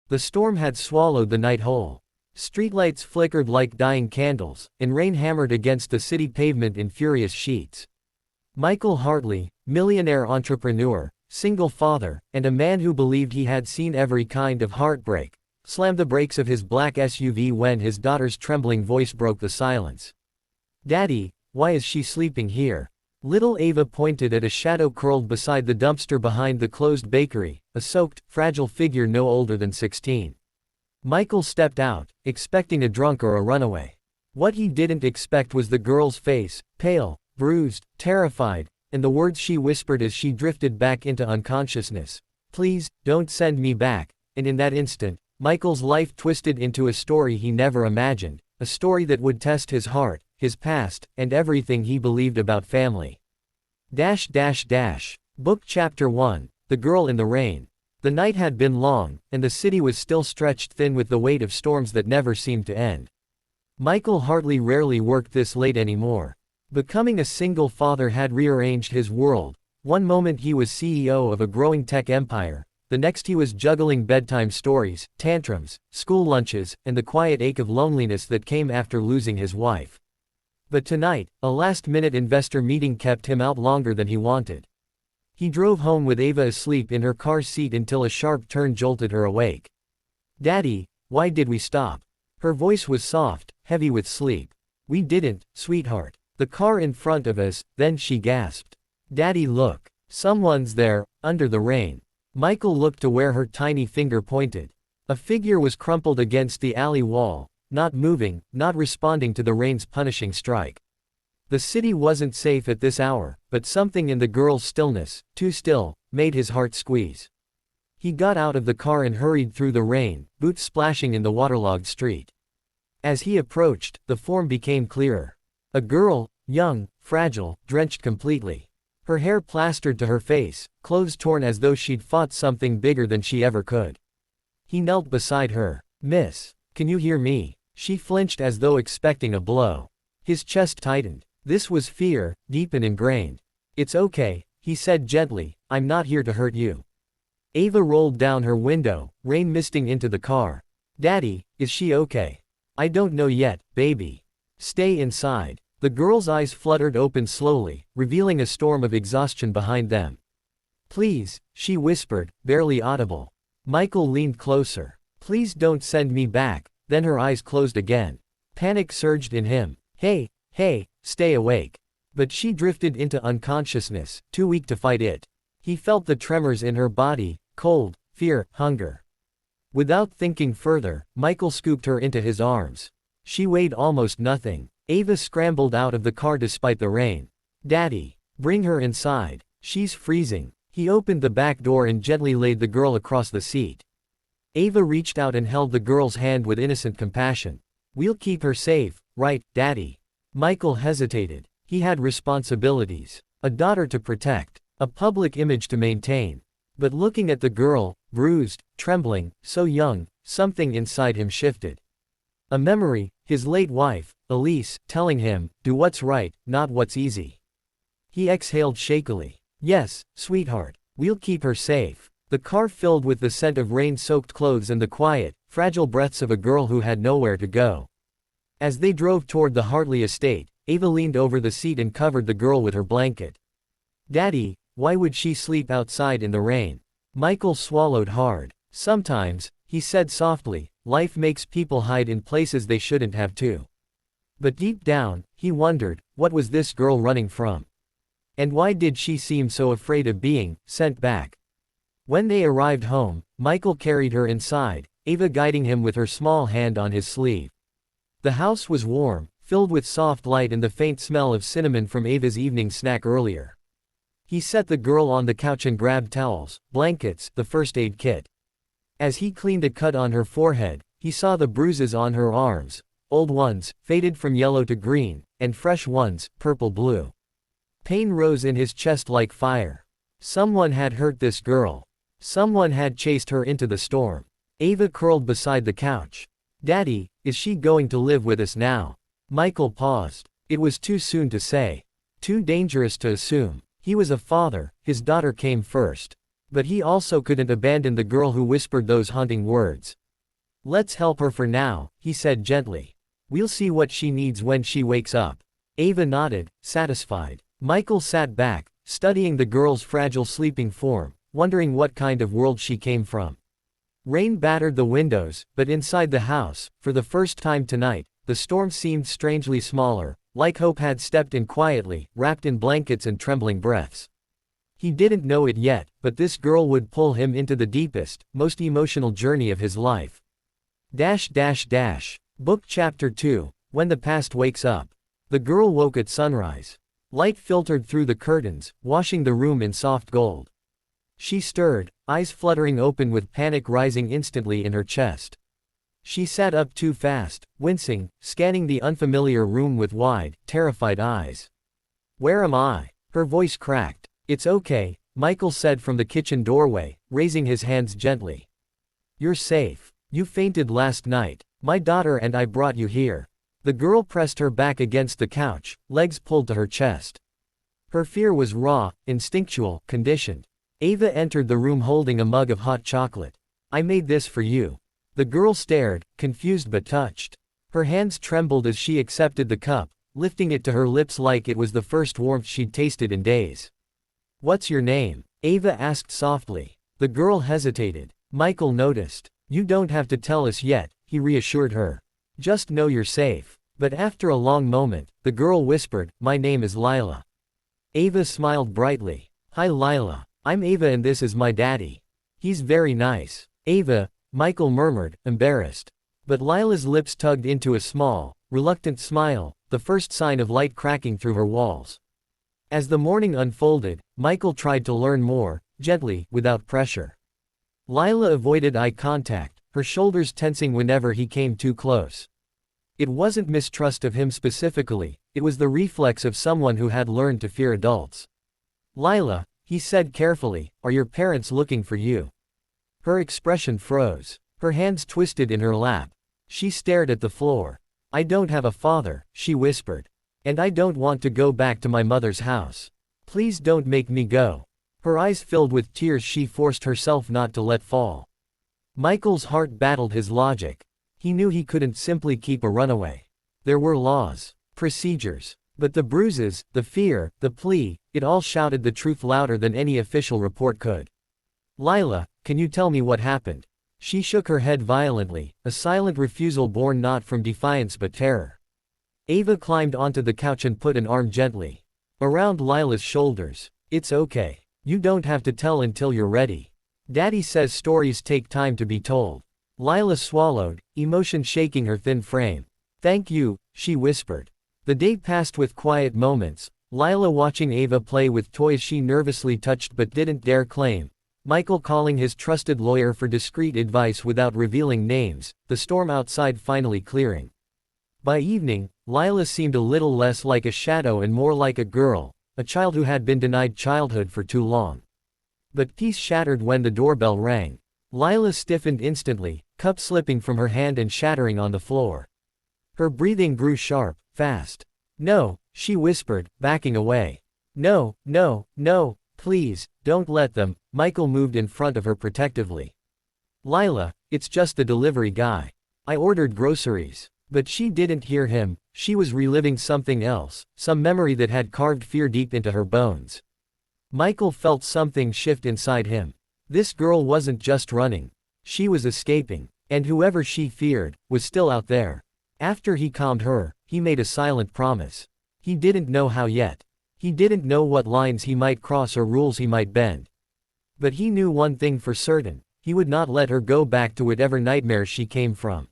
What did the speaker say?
The storm had swallowed the night whole. Streetlights flickered like dying candles, and rain hammered against the city pavement in furious sheets. Michael Hartley, millionaire entrepreneur, single father, and a man who believed he had seen every kind of heartbreak, slammed the brakes of his black SUV when his daughter's trembling voice broke the silence. "Daddy, why is she sleeping here?" Little Ava pointed at a shadow curled beside the dumpster behind the closed bakery, a soaked, fragile figure no older than 16. Michael stepped out, expecting a drunk or a runaway. What he didn't expect was the girl's face, pale, bruised, terrified, and the words she whispered as she drifted back into unconsciousness. "Please, don't send me back." And in that instant, Michael's life twisted into a story he never imagined, a story that would test his heart, his past, and everything he believed about family. Book Chapter 1, The Girl in the Rain. The night had been long, and the city was still stretched thin with the weight of storms that never seemed to end. Michael Hartley rarely worked this late anymore. Becoming a single father had rearranged his world. One moment he was CEO of a growing tech empire, the next he was juggling bedtime stories, tantrums, school lunches, and the quiet ache of loneliness that came after losing his wife. But tonight, a last-minute investor meeting kept him out longer than he wanted. He drove home with Ava asleep in her car seat until a sharp turn jolted her awake. "Daddy, why did we stop?" Her voice was soft, heavy with sleep. "We didn't, sweetheart. The car in front of us," then she gasped. "Daddy, look. Someone's there, under the rain." Michael looked to where her tiny finger pointed. A figure was crumpled against the alley wall, not moving, not responding to the rain's punishing strike. The city wasn't safe at this hour, but something in the girl's stillness, too still, made his heart squeeze. He got out of the car and hurried through the rain, boots splashing in the waterlogged street. As he approached, the form became clearer. A girl, young, fragile, drenched completely. Her hair plastered to her face, clothes torn as though she'd fought something bigger than she ever could. He knelt beside her. "Miss, can you hear me?" She flinched as though expecting a blow. His chest tightened. This was fear, deep and ingrained. "It's okay," he said gently, "I'm not here to hurt you." Ava rolled down her window, rain misting into the car. "Daddy, is she okay?" "I don't know yet, baby. Stay inside." The girl's eyes fluttered open slowly, revealing a storm of exhaustion behind them. "Please," she whispered, barely audible. Michael leaned closer. "Please don't send me back." Then her eyes closed again. Panic surged in him. Hey, stay awake." But she drifted into unconsciousness, too weak to fight it. He felt the tremors in her body, cold, fear, hunger. Without thinking further, Michael scooped her into his arms. She weighed almost nothing. Ava scrambled out of the car despite the rain. "Daddy, bring her inside. She's freezing." He opened the back door and gently laid the girl across the seat. Ava reached out and held the girl's hand with innocent compassion. "We'll keep her safe, right, Daddy?" Michael hesitated. He had responsibilities. A daughter to protect. A public image to maintain. But looking at the girl, bruised, trembling, so young, something inside him shifted. A memory, his late wife, Elise, telling him, "Do what's right, not what's easy." He exhaled shakily. "Yes, sweetheart. We'll keep her safe." The car filled with the scent of rain-soaked clothes and the quiet, fragile breaths of a girl who had nowhere to go. As they drove toward the Hartley estate, Ava leaned over the seat and covered the girl with her blanket. "Daddy, why would she sleep outside in the rain?" Michael swallowed hard. "Sometimes," he said softly, "life makes people hide in places they shouldn't have to." But deep down, he wondered, what was this girl running from? And why did she seem so afraid of being sent back? When they arrived home, Michael carried her inside, Ava guiding him with her small hand on his sleeve. The house was warm, filled with soft light and the faint smell of cinnamon from Ava's evening snack earlier. He set the girl on the couch and grabbed towels, blankets, the first aid kit. As he cleaned a cut on her forehead, he saw the bruises on her arms, old ones, faded from yellow to green, and fresh ones, purple-blue. Pain rose in his chest like fire. Someone had hurt this girl. Someone had chased her into the storm. Ava curled beside the couch. "Daddy, is she going to live with us now?" Michael paused. It was too soon to say. Too dangerous to assume. He was a father, his daughter came first. But he also couldn't abandon the girl who whispered those haunting words. "Let's help her for now," he said gently. "We'll see what she needs when she wakes up." Ava nodded, satisfied. Michael sat back, studying the girl's fragile sleeping form, wondering what kind of world she came from. Rain battered the windows, but inside the house, for the first time tonight, the storm seemed strangely smaller, like hope had stepped in quietly, wrapped in blankets and trembling breaths. He didn't know it yet, but this girl would pull him into the deepest, most emotional journey of his life. Book Chapter 2, When the Past Wakes Up. The girl woke at sunrise. Light filtered through the curtains, washing the room in soft gold. She stirred, eyes fluttering open with panic rising instantly in her chest. She sat up too fast, wincing, scanning the unfamiliar room with wide, terrified eyes. "Where am I?" Her voice cracked. "It's okay," Michael said from the kitchen doorway, raising his hands gently. "You're safe. You fainted last night. My daughter and I brought you here." The girl pressed her back against the couch, legs pulled to her chest. Her fear was raw, instinctual, conditioned. Ava entered the room holding a mug of hot chocolate. "I made this for you." The girl stared, confused but touched. Her hands trembled as she accepted the cup, lifting it to her lips like it was the first warmth she'd tasted in days. "What's your name?" Ava asked softly. The girl hesitated. Michael noticed. "You don't have to tell us yet," he reassured her. "Just know you're safe." But after a long moment, the girl whispered, "My name is Lila." Ava smiled brightly. "Hi Lila. I'm Ava and this is my daddy. He's very nice." "Ava," Michael murmured, embarrassed. But Lila's lips tugged into a small, reluctant smile, the first sign of light cracking through her walls. As the morning unfolded, Michael tried to learn more, gently, without pressure. Lila avoided eye contact, her shoulders tensing whenever he came too close. It wasn't mistrust of him specifically, it was the reflex of someone who had learned to fear adults. "Lila," he said carefully, "are your parents looking for you?" Her expression froze. Her hands twisted in her lap. She stared at the floor. "I don't have a father," she whispered. "And I don't want to go back to my mother's house. Please don't make me go." Her eyes filled with tears she forced herself not to let fall. Michael's heart battled his logic. He knew he couldn't simply keep a runaway. There were laws, procedures. But the bruises, the fear, the plea, it all shouted the truth louder than any official report could. "Lila, can you tell me what happened?" She shook her head violently, a silent refusal born not from defiance but terror. Ava climbed onto the couch and put an arm gently around Lila's shoulders. "It's okay. You don't have to tell until you're ready. Daddy says stories take time to be told." Lila swallowed, emotion shaking her thin frame. "Thank you," she whispered. The day passed with quiet moments, Lila watching Ava play with toys she nervously touched but didn't dare claim, Michael calling his trusted lawyer for discreet advice without revealing names, the storm outside finally clearing. By evening, Lila seemed a little less like a shadow and more like a girl, a child who had been denied childhood for too long. But peace shattered when the doorbell rang. Lila stiffened instantly, cup slipping from her hand and shattering on the floor. Her breathing grew sharp, fast. "No," she whispered, backing away. "No, no, no, please, don't let them." Michael moved in front of her protectively. "Lila, it's just the delivery guy. I ordered groceries." But she didn't hear him, she was reliving something else, some memory that had carved fear deep into her bones. Michael felt something shift inside him. This girl wasn't just running. She was escaping. And whoever she feared, was still out there. After he calmed her, he made a silent promise. He didn't know how yet. He didn't know what lines he might cross or rules he might bend. But he knew one thing for certain, he would not let her go back to whatever nightmares she came from.